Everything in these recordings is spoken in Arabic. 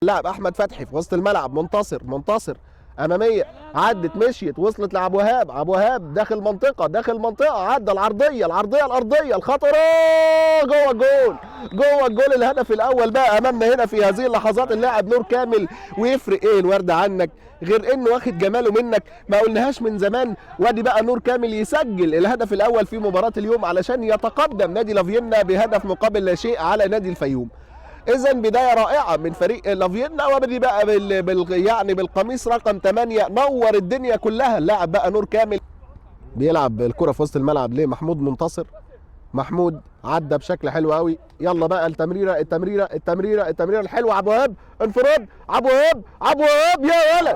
اللاعب احمد فتحي في وسط الملعب، منتصر اماميه، عدت مشيت وصلت لعبد الوهاب، عبد الوهاب داخل منطقه عدى العرضيه الارضيه الخطره جوه الجول الهدف الاول بقى امامنا هنا في هذه اللحظات. اللاعب نور كامل، ويفرق ايه الورد عنك غير انه واخد جماله منك، ما قلناهاش من زمان. وادي بقى نور كامل يسجل الهدف الاول في مباراه اليوم علشان يتقدم نادي لافيينا بهدف مقابل لا شيء على نادي الفيوم. إذا بداية رائعة من فريق لافيينا، وبدي بقى يعني بالقميص رقم 8 نور الدنيا كلها. اللاعب بقى نور كامل بيلعب الكرة في وسط الملعب لمحمود منتصر، محمود عدى بشكل حلو قوي. يلا بقى التمريره الحلوه، عبد الوهاب انفراد، عبد الوهاب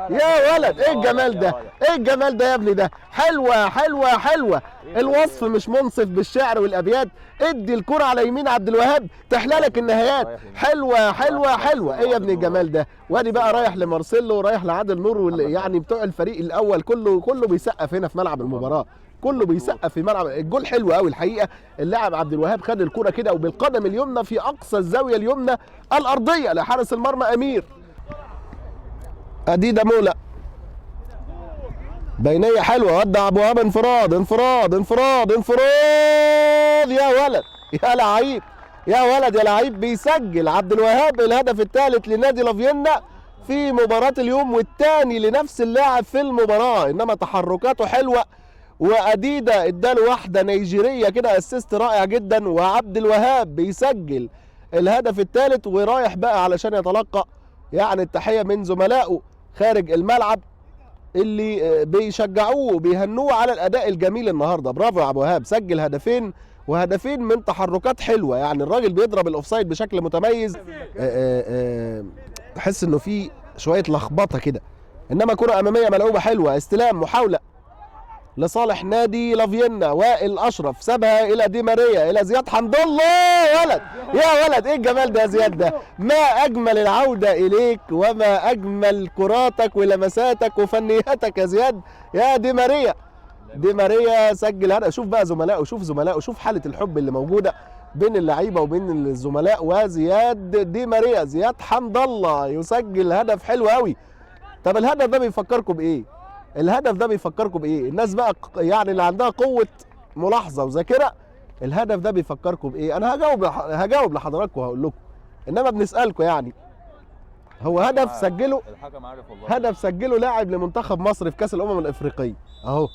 يا ولد ايه الجمال ده، ايه الجمال ده يا ابني، ده حلوه. الوصف مش منصف بالشعر والابيات. ادي الكرة على يمين عبد الوهاب تحلالك النهايات. حلوه ايه يا ابني الجمال ده. وادي بقى رايح لمارسيلو ورايح لعادل نور، يعني بتوع الفريق الاول كله بيسقف هنا في ملعب المباراه، كله بيسقف في ملعب. الجول حلو قوي الحقيقه. اللاعب عبد الوهاب خد الكرة كده وبالقدم اليمنى في اقصى الزاويه اليمنى الارضيه لحارس المرمى امير. اديدا مولا بينيه حلوه، ودى ابو وهاب انفراد يا ولد يا لعيب بيسجل عبد الوهاب الهدف الثالث لنادي لافيينا في مباراه اليوم، والثاني لنفس اللاعب في المباراه. انما تحركاته حلوه، واديدا اداله واحده نيجيريه كده اسيست رائع جدا، وعبد الوهاب بيسجل الهدف الثالث ورايح بقى علشان يتلقى يعني التحيه من زملائه خارج الملعب اللي بيشجعوه وبيهنوه على الاداء الجميل النهارده. برافو يا عبد الوهاب، سجل هدفين وهدفين من تحركات حلوه، يعني الراجل بيضرب الاوفسايد بشكل متميز. تحس انه في شويه لخبطه كده، انما كره اماميه ملعوبه حلوه، استلام محاوله لصالح نادي لافيينا. وائل اشرف سابها الى دي ماريا الى زياد حمد الله. يا ولد ايه الجمال ده يا زياد، ده ما اجمل العوده اليك وما اجمل كراتك ولمساتك وفنياتك يا زياد. يا دي ماريا سجل هذا. شوف بقى زملائه، شوف حاله الحب اللي موجوده بين اللعيبه وبين الزملاء وزياد دي ماريا. زياد حمد الله يسجل هدف حلو قوي. طب الهدف ده بيفكركم بايه؟ الناس بقى يعني اللي عندها قوة ملاحظة وذاكرة، الهدف ده بيفكركم بإيه؟ أنا هجاوب لحضراتكم وهقول لكم، إنما بنسألكم يعني. هو هدف سجله، الحكم عارف والله، هدف سجله لاعب لمنتخب مصر في كأس الأمم الأفريقية أهو.